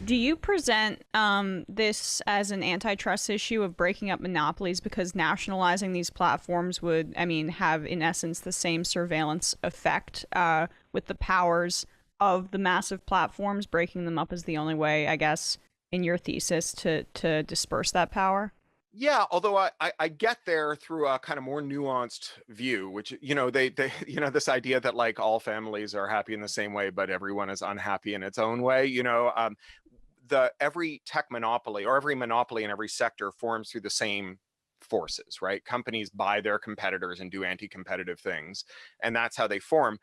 Do you present this as an antitrust issue of breaking up monopolies because nationalizing these platforms would, I mean, have in essence the same surveillance effect with the powers of the massive platforms? Breaking them up is the only way, I guess, in your thesis to disperse that power. Yeah, although I get there through a kind of more nuanced view, which, they this idea that like all families are happy in the same way, but everyone is unhappy in its own way. The every tech monopoly or every monopoly in every sector forms through the same forces, right? Companies buy their competitors and do anti-competitive things, and that's how they form.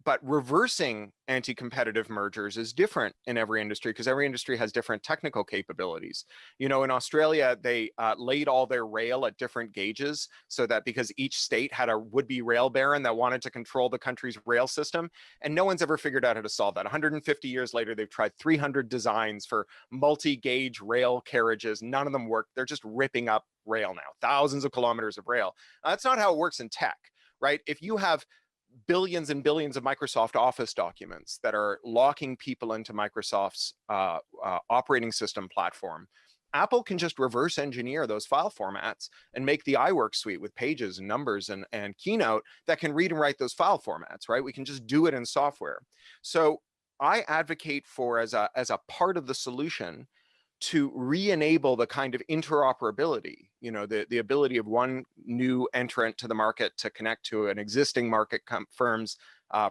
But reversing anti-competitive mergers is different in every industry because every industry has different technical capabilities. In Australia, they laid all their rail at different gauges so that because each state had a would-be rail baron that wanted to control the country's rail system, and no one's ever figured out how to solve that. 150 years later, they've tried 300 designs for multi-gauge rail carriages. None of them work. They're just ripping up rail now, thousands of kilometers of rail. That's not how it works in tech, right? If you have billions and billions of Microsoft Office documents that are locking people into Microsoft's operating system platform, Apple can just reverse engineer those file formats and make the iWork suite with pages and numbers and Keynote that can read and write those file formats, right? We can just do it in software. So I advocate for, as a part of the solution, to re-enable the kind of interoperability, the ability of one new entrant to the market to connect to an existing market firm's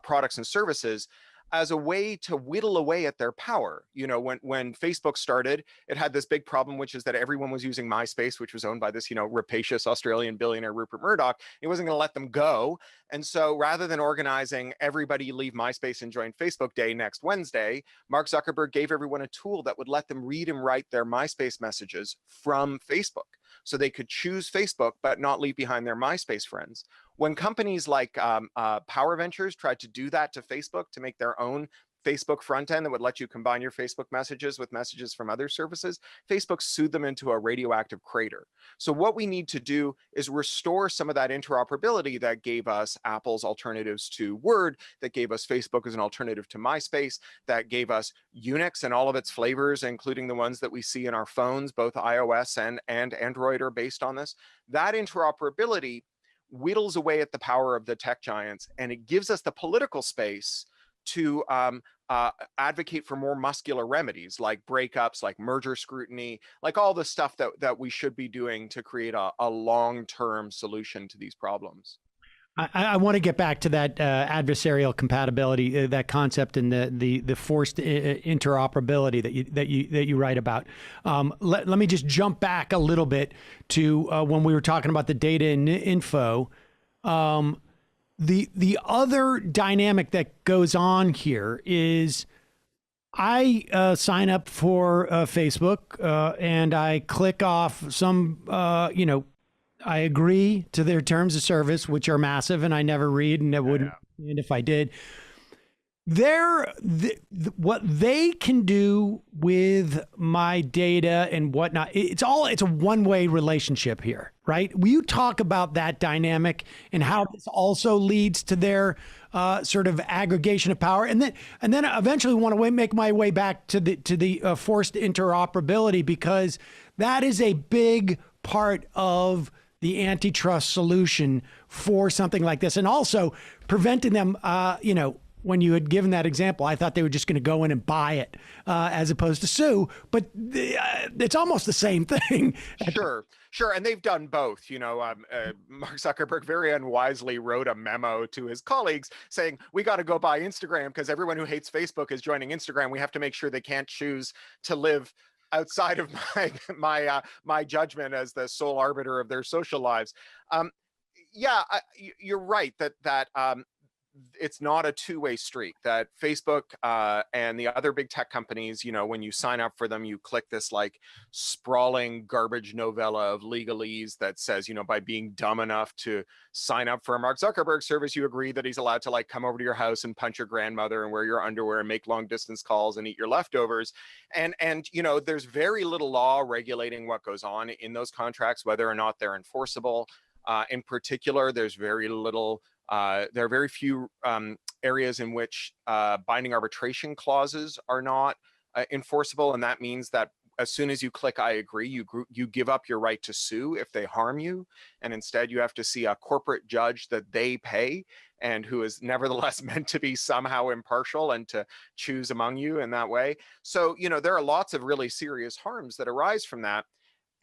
products and services as a way to whittle away at their power. When Facebook started, it had this big problem, which is that everyone was using MySpace, which was owned by this, rapacious Australian billionaire Rupert Murdoch. He wasn't going to let them go. And so rather than organizing everybody leave MySpace and join Facebook Day next Wednesday, Mark Zuckerberg gave everyone a tool that would let them read and write their MySpace messages from Facebook. So they could choose Facebook, but not leave behind their MySpace friends. When companies like Power Ventures tried to do that to Facebook to make their own Facebook front end that would let you combine your Facebook messages with messages from other services, Facebook sued them into a radioactive crater. So what we need to do is restore some of that interoperability that gave us Apple's alternatives to Word, that gave us Facebook as an alternative to MySpace, that gave us Unix and all of its flavors, including the ones that we see in our phones. Both iOS and Android are based on this. That interoperability whittles away at the power of the tech giants, and it gives us the political space to advocate for more muscular remedies like breakups, like merger scrutiny, like all the stuff that we should be doing to create a long-term solution to these problems. I want to get back to that adversarial compatibility, that concept, and the forced interoperability that you write about. Let me just jump back a little bit to when we were talking about the data and info. The other dynamic that goes on here is I sign up for Facebook and I click off some I agree to their terms of service, which are massive, and I never read, and I wouldn't, and if I did. What they can do with my data and whatnot, it's a one-way relationship here, right? Will you talk about that dynamic and how this also leads to their sort of aggregation of power, and then eventually want to make my way back to the forced interoperability, because that is a big part of the antitrust solution for something like this, and also preventing them, when you had given that example, I thought they were just going to go in and buy it as opposed to sue, but it's almost the same thing. Sure. And they've done both. Mark Zuckerberg very unwisely wrote a memo to his colleagues saying, we got to go buy Instagram because everyone who hates Facebook is joining Instagram. We have to make sure they can't choose to live outside of my judgment as the sole arbiter of their social lives. You're right that it's not a two-way street, that Facebook and the other big tech companies, when you sign up for them, you click this like sprawling garbage novella of legalese that says, by being dumb enough to sign up for a Mark Zuckerberg service, you agree that he's allowed to like come over to your house and punch your grandmother and wear your underwear and make long distance calls and eat your leftovers. And there's very little law regulating what goes on in those contracts, whether or not they're enforceable. In particular, there's very little there are very few areas in which binding arbitration clauses are not enforceable, and that means that as soon as you click I agree, you give up your right to sue if they harm you, and instead you have to see a corporate judge that they pay and who is nevertheless meant to be somehow impartial and to choose among you in that way. So, there are lots of really serious harms that arise from that.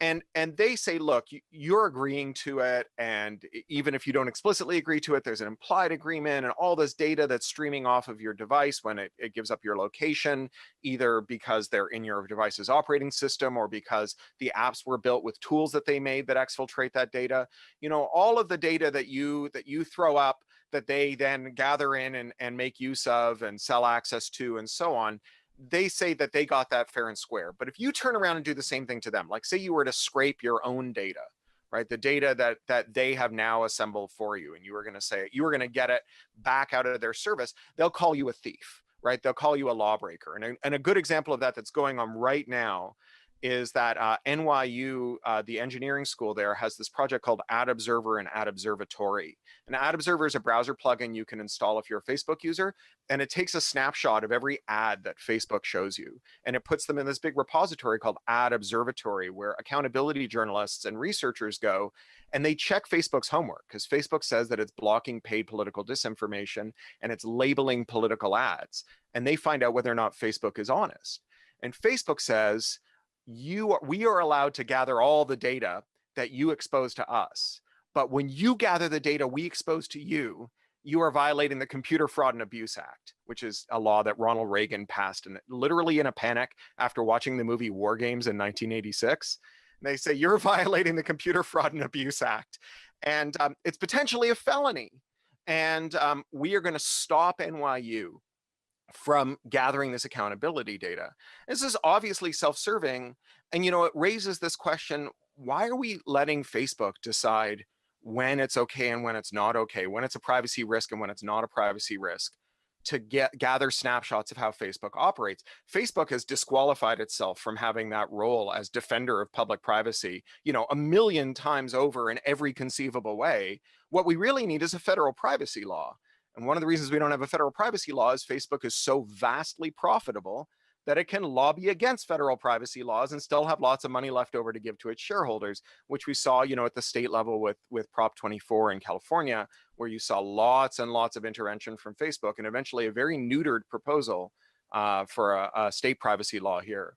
And they say, look, you're agreeing to it, and even if you don't explicitly agree to it, there's an implied agreement, and all this data that's streaming off of your device when it gives up your location, either because they're in your device's operating system or because the apps were built with tools that they made that exfiltrate that data. All of the data that you throw up, that they then gather in and make use of and sell access to and so on, they say that they got that fair and square. But if you turn around and do the same thing to them, like say you were to scrape your own data, right? The data that they have now assembled for you, and you were going to say you were going to get it back out of their service, they'll call you a thief, right? They'll call you a lawbreaker. And a good example of that that's going on right now is that NYU, the engineering school there, has this project called Ad Observer and Ad Observatory. And Ad Observer is a browser plugin you can install if you're a Facebook user, and it takes a snapshot of every ad that Facebook shows you, and it puts them in this big repository called Ad Observatory, where accountability journalists and researchers go, and they check Facebook's homework, because Facebook says that it's blocking paid political disinformation and it's labeling political ads, and they find out whether or not Facebook is honest. And Facebook says, we are allowed to gather all the data that you expose to us. But when you gather the data we expose to you, you are violating the Computer Fraud and Abuse Act, which is a law that Ronald Reagan passed literally in a panic after watching the movie War Games in 1986. And they say, you're violating the Computer Fraud and Abuse Act. And it's potentially a felony. And we are going to stop NYU from gathering this accountability data. This is obviously self-serving, and it raises this question: why are we letting Facebook decide when it's okay and when it's not okay, when it's a privacy risk and when it's not a privacy risk, to gather snapshots of how Facebook operates? Facebook has disqualified itself from having that role as defender of public privacy, a million times over in every conceivable way. What we really need is a federal privacy law. And one of the reasons we don't have a federal privacy law is Facebook is so vastly profitable that it can lobby against federal privacy laws and still have lots of money left over to give to its shareholders, which we saw, at the state level with Prop 24 in California, where you saw lots and lots of intervention from Facebook and eventually a very neutered proposal for a state privacy law here.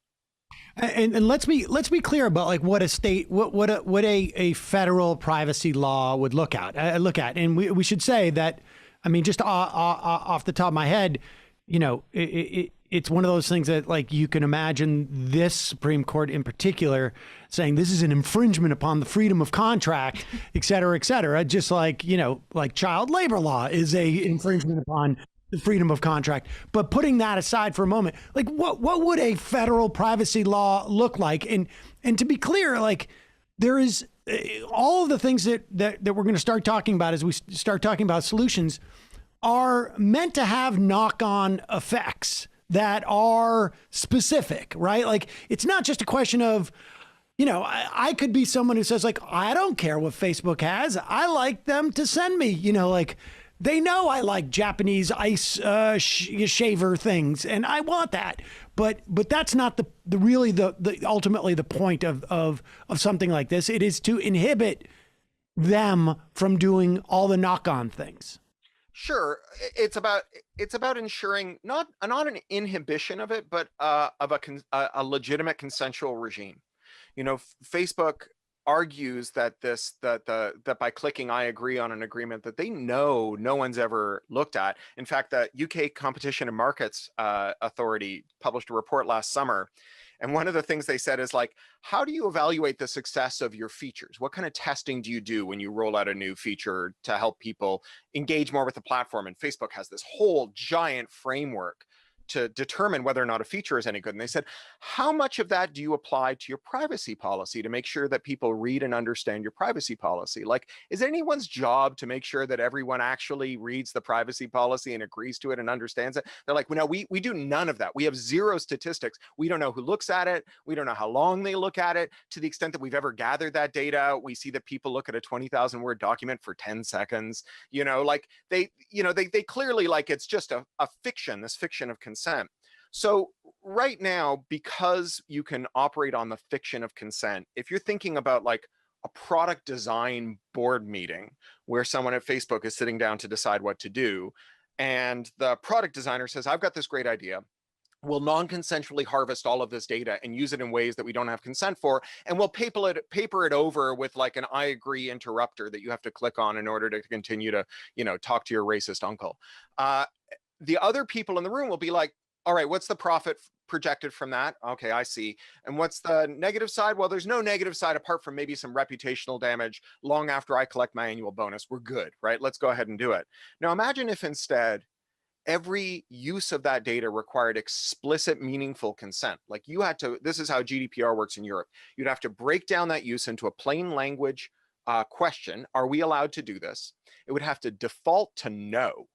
And let's be clear about like what a state, what a federal privacy law would look at. And we should say that, I mean, just off the top of my head, it's one of those things that, like, you can imagine this Supreme Court in particular saying this is an infringement upon the freedom of contract, et cetera, just like, like child labor law is a infringement upon the freedom of contract. But putting that aside for a moment, like what would a federal privacy law look like? And to be clear, like, there is all of the things that we're going to start talking about as we start talking about solutions are meant to have knock-on effects that are specific, right? Like, it's not just a question of, I could be someone who says, like, I don't care what Facebook has. I like them to send me, like, they know I like Japanese ice shaver things, and I want that. But that's not the ultimately the point of something like this. It is to inhibit them from doing all the knock-on things. Sure, it's about ensuring not an inhibition of it, but of a legitimate consensual regime. Facebook argues that that by clicking I agree on an agreement that they know no one's ever looked at. In fact, the UK Competition and Markets Authority published a report last summer, and one of the things they said is, like, how do you evaluate the success of your features? What kind of testing do you do when you roll out a new feature to help people engage more with the platform? And Facebook has this whole giant framework to determine whether or not a feature is any good. And they said, how much of that do you apply to your privacy policy to make sure that people read and understand your privacy policy? Like, is it anyone's job to make sure that everyone actually reads the privacy policy and agrees to it and understands it? They're like, well, no, we do none of that. We have zero statistics. We don't know who looks at it. We don't know how long they look at it. To the extent that we've ever gathered that data, we see that people look at a 20,000 word document for 10 seconds. Like they clearly, like, it's just a fiction, this fiction of consent. So right now, because you can operate on the fiction of consent, if you're thinking about like a product design board meeting where someone at Facebook is sitting down to decide what to do, and the product designer says, I've got this great idea. We'll non-consensually harvest all of this data and use it in ways that we don't have consent for, and we'll paper it over with like an I agree interrupter that you have to click on in order to continue to, talk to your racist uncle. The other people in the room will be like, all right, what's the profit projected from that? Okay, I see. And what's the negative side? Well, there's no negative side apart from maybe some reputational damage long after I collect my annual bonus. We're good, right? Let's go ahead and do it. Now imagine if instead every use of that data required explicit, meaningful consent. Like you had to, this is how GDPR works in Europe. You'd have to break down that use into a plain language question. Are we allowed to do this? It would have to default to no,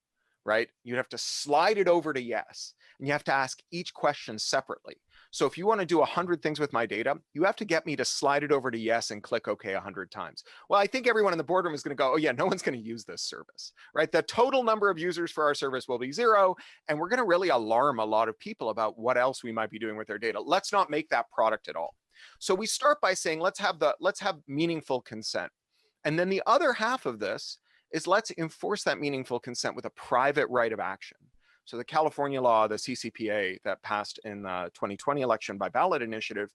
right? You'd have to slide it over to yes. And you have to ask each question separately. So if you want to do 100 things with my data, you have to get me to slide it over to yes and click OK 100 times. Well, I think everyone in the boardroom is going to go, oh yeah, no one's going to use this service, right? The total number of users for our service will be 0. And we're going to really alarm a lot of people about what else we might be doing with their data. Let's not make that product at all. So we start by saying, let's have meaningful consent. And then the other half of this is let's enforce that meaningful consent with a private right of action. So the California law, the CCPA that passed in the 2020 election by ballot initiative,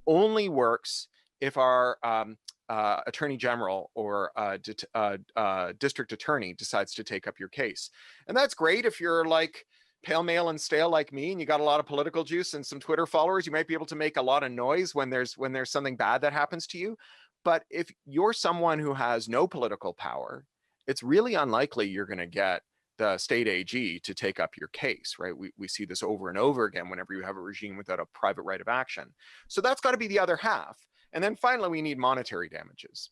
only works if our attorney general or district attorney decides to take up your case. And that's great if you're like pale, male, and stale like me, and you got a lot of political juice and some Twitter followers. You might be able to make a lot of noise when there's something bad that happens to you. But if you're someone who has no political power, it's really unlikely you're going to get the state AG to take up your case, right? We see this over and over again whenever you have a regime without a private right of action. So that's got to be the other half. And then finally, we need monetary damages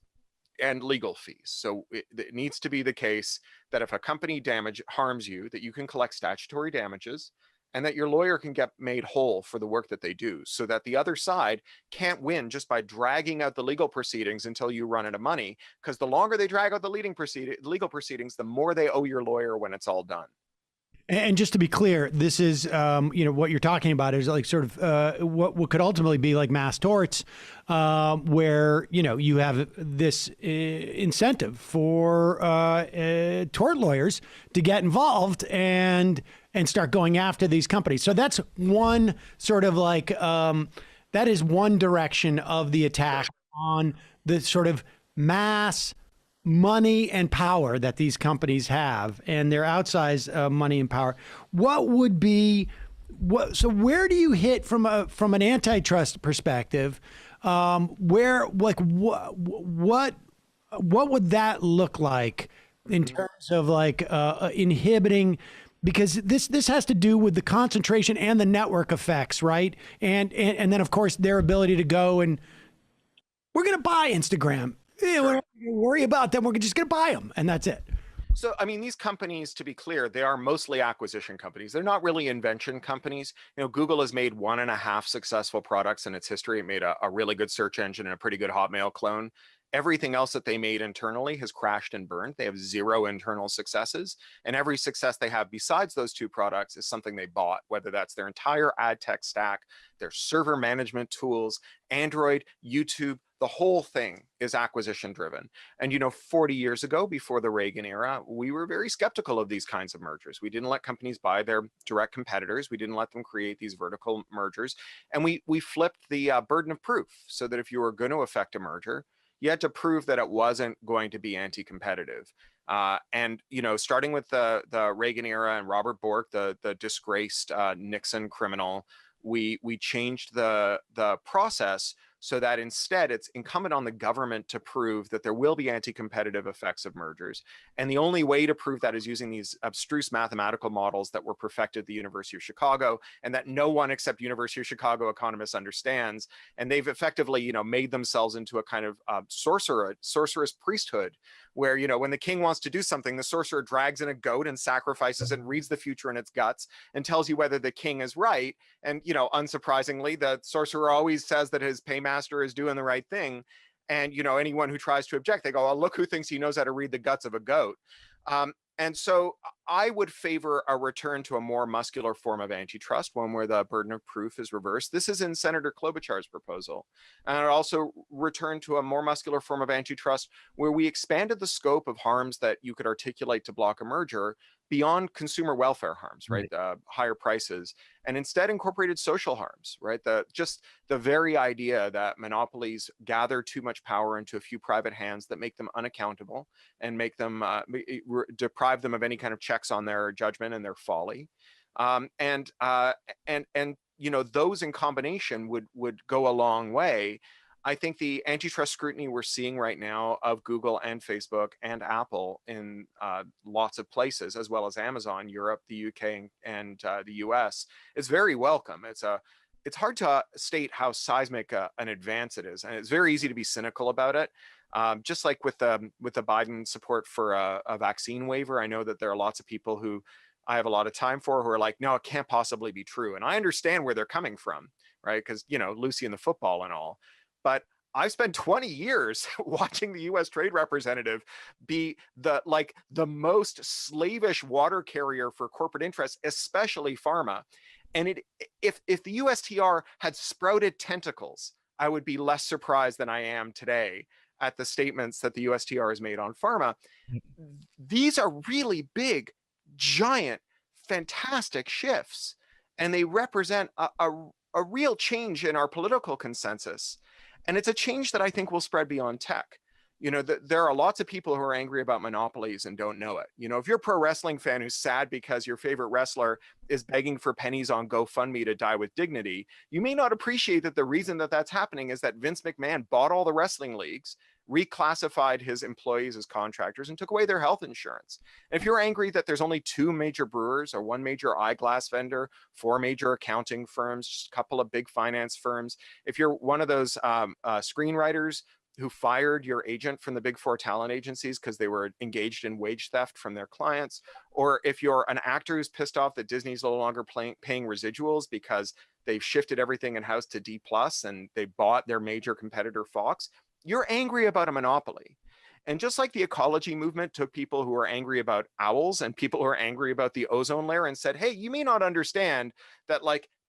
and legal fees. So it needs to be the case that if a company harms you, that you can collect statutory damages and that your lawyer can get made whole for the work that they do, so that the other side can't win just by dragging out the legal proceedings until you run out of money, because the longer they drag out the legal proceedings, the more they owe your lawyer when it's all done. And just to be clear, this is, what you're talking about is like sort of what could ultimately be like mass torts, where, you have this incentive for tort lawyers to get involved and start going after these companies. So that's one sort of like, that is one direction of the attack on the sort of mass money and power that these companies have, and their outsized money and power. What would be so where do you hit from an antitrust perspective? Where like what would that look like in terms of like inhibiting? Because this has to do with the concentration and the network effects, right? And then of course their ability to go and we're going to buy Instagram. Yeah, we're not going to worry about them. We're just going to buy them, and that's it. So, I mean, these companies, to be clear, they are mostly acquisition companies. They're not really invention companies. Google has made 1.5 successful products in its history. It made a really good search engine and a pretty good Hotmail clone. Everything else that they made internally has crashed and burned. They have 0 internal successes. And every success they have besides those 2 products is something they bought, whether that's their entire ad tech stack, their server management tools, Android, YouTube. The whole thing is acquisition driven. And, 40 years ago, before the Reagan era, we were very skeptical of these kinds of mergers. We didn't let companies buy their direct competitors. We didn't let them create these vertical mergers. And we flipped the burden of proof so that if you were going to affect a merger, you had to prove that it wasn't going to be anti-competitive. And, starting with the Reagan era and Robert Bork, the disgraced Nixon criminal, we changed the process so that instead it's incumbent on the government to prove that there will be anti-competitive effects of mergers. And the only way to prove that is using these abstruse mathematical models that were perfected at the University of Chicago and that no one except University of Chicago economists understands. And they've effectively, made themselves into a kind of sorceress priesthood where, when the king wants to do something, the sorcerer drags in a goat and sacrifices and reads the future in its guts and tells you whether the king is right. And, unsurprisingly, the sorcerer always says that his paymaster is doing the right thing. And, anyone who tries to object, they go, oh, look who thinks he knows how to read the guts of a goat. And so I would favor a return to a more muscular form of antitrust, one where the burden of proof is reversed. This is in Senator Klobuchar's proposal. And I'd also return to a more muscular form of antitrust where we expanded the scope of harms that you could articulate to block a merger beyond consumer welfare harms, right? Higher prices, and instead incorporated social harms, right? Just the very idea that monopolies gather too much power into a few private hands that make them unaccountable and make them deprive them of any kind of checks on their judgment and their folly, and those in combination would go a long way. I think the antitrust scrutiny we're seeing right now of Google and Facebook and Apple in lots of places, as well as Amazon, Europe, the UK, and the US, is very welcome. It's hard to state how seismic an advance it is, and it's very easy to be cynical about it. Just like with the Biden support for a vaccine waiver, I know that there are lots of people who I have a lot of time for who are like, no, it can't possibly be true. And I understand where they're coming from, right? Because, Lucy and the football and all. But I spent 20 years watching the US trade representative be the most slavish water carrier for corporate interests, especially pharma. And if the USTR had sprouted tentacles, I would be less surprised than I am today at the statements that the USTR has made on pharma. These are really big, giant, fantastic shifts, and they represent a real change in our political consensus. And it's a change that I think will spread beyond tech. There are lots of people who are angry about monopolies and don't know it. If you're a pro wrestling fan who's sad because your favorite wrestler is begging for pennies on GoFundMe to die with dignity, you may not appreciate that the reason that that's happening is that Vince McMahon bought all the wrestling leagues, reclassified his employees as contractors, and took away their health insurance. And if you're angry that there's only 2 major brewers or 1 major eyeglass vendor, 4 major accounting firms, just a couple of big finance firms, if you're one of those screenwriters who fired your agent from the big 4 talent agencies because they were engaged in wage theft from their clients, or if you're an actor who's pissed off that Disney's no longer paying residuals because they've shifted everything in-house to D+ and they bought their major competitor Fox, you're angry about a monopoly. And just like the ecology movement took people who are angry about owls and people who are angry about the ozone layer and said, hey, you may not understand that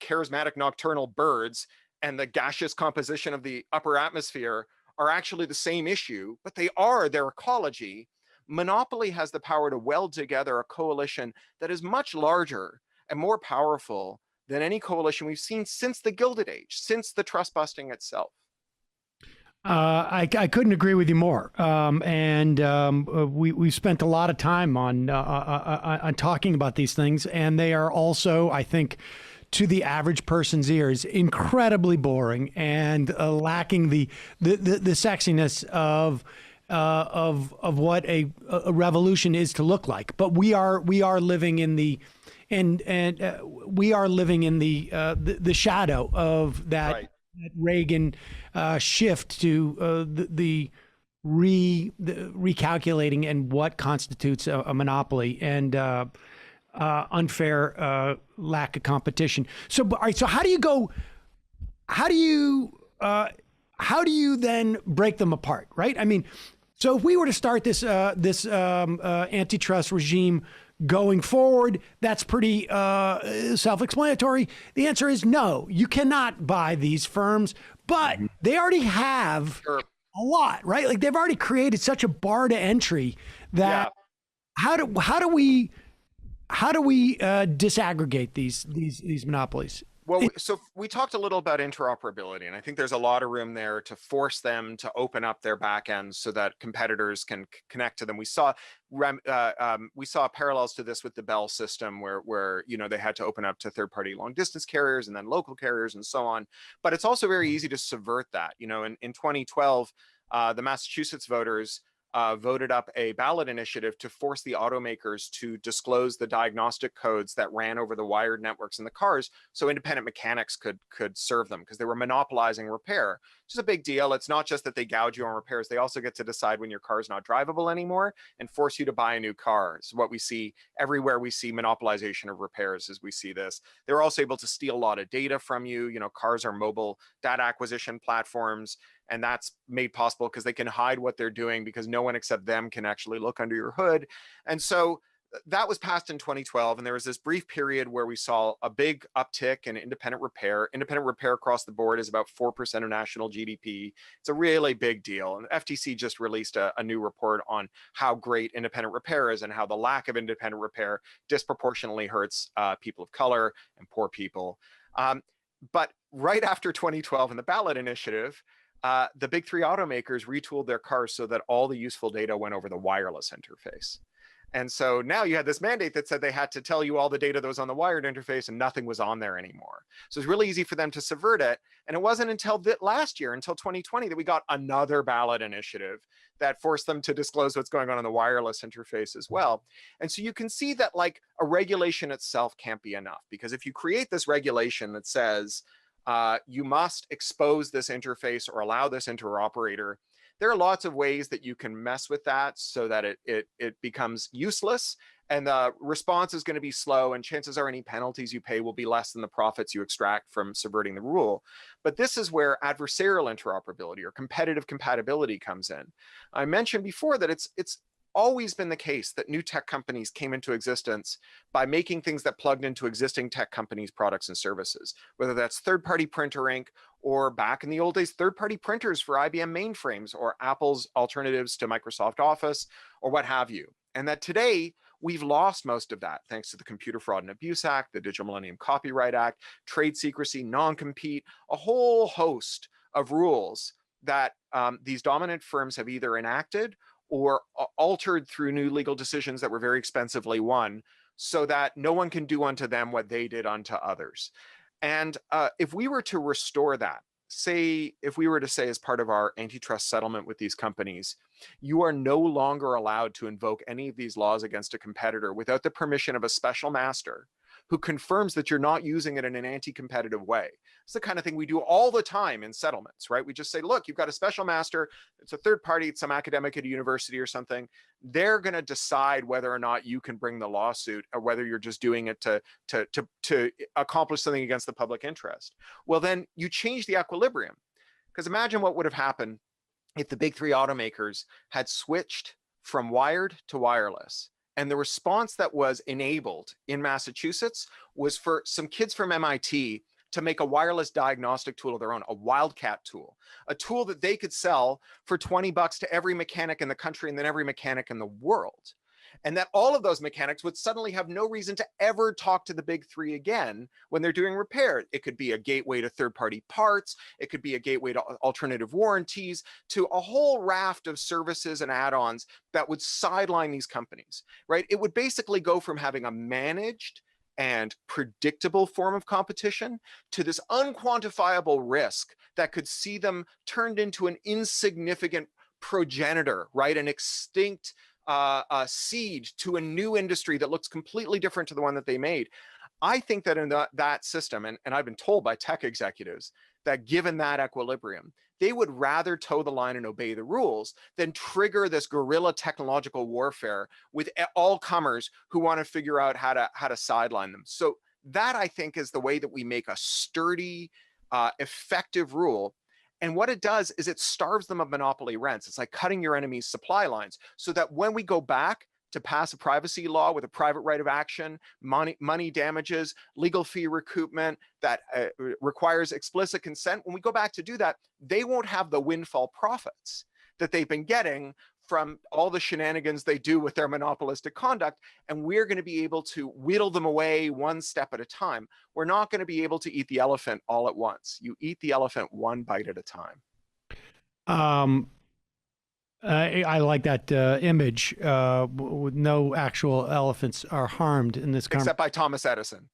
charismatic nocturnal birds and the gaseous composition of the upper atmosphere are actually the same issue, but they are their ecology. Monopoly has the power to weld together a coalition that is much larger and more powerful than any coalition we've seen since the Gilded Age, since the trust busting itself. I couldn't agree with you more. We spent a lot of time on talking about these things, and they are also, I think, to the average person's ears, incredibly boring and lacking the sexiness of what a revolution is to look like. But we are living in the the shadow of that. Right. That Reagan shift to the recalculating and what constitutes a monopoly and unfair lack of competition. So, all right. So, how do you then break them apart? Right. I mean, so if we were to start this antitrust regime going forward, that's pretty self-explanatory. The answer is no, you cannot buy these firms, but they already have a lot, right? Like they've already created such a bar to entry that how do we disaggregate these monopolies? Well, so we talked a little about interoperability, and I think there's a lot of room there to force them to open up their backends so that competitors can connect to them. We saw parallels to this with the Bell system, where they had to open up to third-party long-distance carriers and then local carriers and so on. But it's also very easy to subvert that. In 2012, the Massachusetts voters voted up a ballot initiative to force the automakers to disclose the diagnostic codes that ran over the wired networks in the cars so independent mechanics could serve them, because they were monopolizing repair, which is a big deal. It's not just that they gouge you on repairs. They also get to decide when your car is not drivable anymore and force you to buy a new car. So what we see everywhere we see monopolization of repairs is we see this. They're also able to steal a lot of data from you. Cars are mobile data acquisition platforms, and that's made possible because they can hide what they're doing because no one except them can actually look under your hood. And so that was passed in 2012, and there was this brief period where we saw a big uptick in independent repair. Independent repair across the board is about 4% of national GDP. It's a really big deal. And the FTC just released a new report on how great independent repair is and how the lack of independent repair disproportionately hurts people of color and poor people. But right after 2012 and the ballot initiative, the big three automakers retooled their cars so that all the useful data went over the wireless interface. And so now you had this mandate that said they had to tell you all the data that was on the wired interface and nothing was on there anymore. So it's really easy for them to subvert it. And it wasn't until last year, until 2020, that we got another ballot initiative that forced them to disclose what's going on in the wireless interface as well. And so you can see that like a regulation itself can't be enough, because if you create this regulation that says you must expose this interface or allow this interoperator, there are lots of ways that you can mess with that so that it becomes useless, and the response is going to be slow, and chances are any penalties you pay will be less than the profits you extract from subverting the rule. But this is where adversarial interoperability or competitive compatibility comes in. I mentioned before that it's always been the case that new tech companies came into existence by making things that plugged into existing tech companies' products and services, whether that's third-party printer ink, or back in the old days, third-party printers for IBM mainframes, or Apple's alternatives to Microsoft Office, or what have you. And that today, we've lost most of that thanks to the Computer Fraud and Abuse Act, the Digital Millennium Copyright Act, trade secrecy, non-compete, a whole host of rules that these dominant firms have either enacted or altered through new legal decisions that were very expensively won, so that no one can do unto them what they did unto others. And if we were to restore that, say, if we were to say as part of our antitrust settlement with these companies, you are no longer allowed to invoke any of these laws against a competitor without the permission of a special master who confirms that you're not using it in an anti-competitive way. It's the kind of thing we do all the time in settlements, right? We just say, look, you've got a special master, it's a third party, it's some academic at a university or something. They're going to decide whether or not you can bring the lawsuit, or whether you're just doing it to accomplish something against the public interest. Well, then you change the equilibrium. Because imagine what would have happened if the big three automakers had switched from wired to wireless. And the response that was enabled in Massachusetts was for some kids from MIT to make a wireless diagnostic tool of their own, a Wildcat tool, a tool that they could sell for $20 to every mechanic in the country and then every mechanic in the world. And that all of those mechanics would suddenly have no reason to ever talk to the big three again when they're doing repair. It could be a gateway to third-party parts. It could be a gateway to alternative warranties, to a whole raft of services and add-ons that would sideline these companies, right? It would basically go from having a managed and predictable form of competition to this unquantifiable risk that could see them turned into an insignificant progenitor, right? An extinct seed to a new industry that looks completely different to the one that they made. I think that in that system, and I've been told by tech executives that given that equilibrium, they would rather toe the line and obey the rules than trigger this guerrilla technological warfare with all comers who want to figure out how to sideline them. So that, I think, is the way that we make a sturdy, effective rule. And what it does is it starves them of monopoly rents. It's like cutting your enemy's supply lines, so that when we go back to pass a privacy law with a private right of action, money damages, legal fee recoupment that requires explicit consent, when we go back to do that, they won't have the windfall profits that they've been getting from all the shenanigans they do with their monopolistic conduct, and we're going to be able to whittle them away one step at a time. We're not going to be able to eat the elephant all at once. You eat the elephant one bite at a time. I like that image. No actual elephants are harmed in this conversation. Except by Thomas Edison.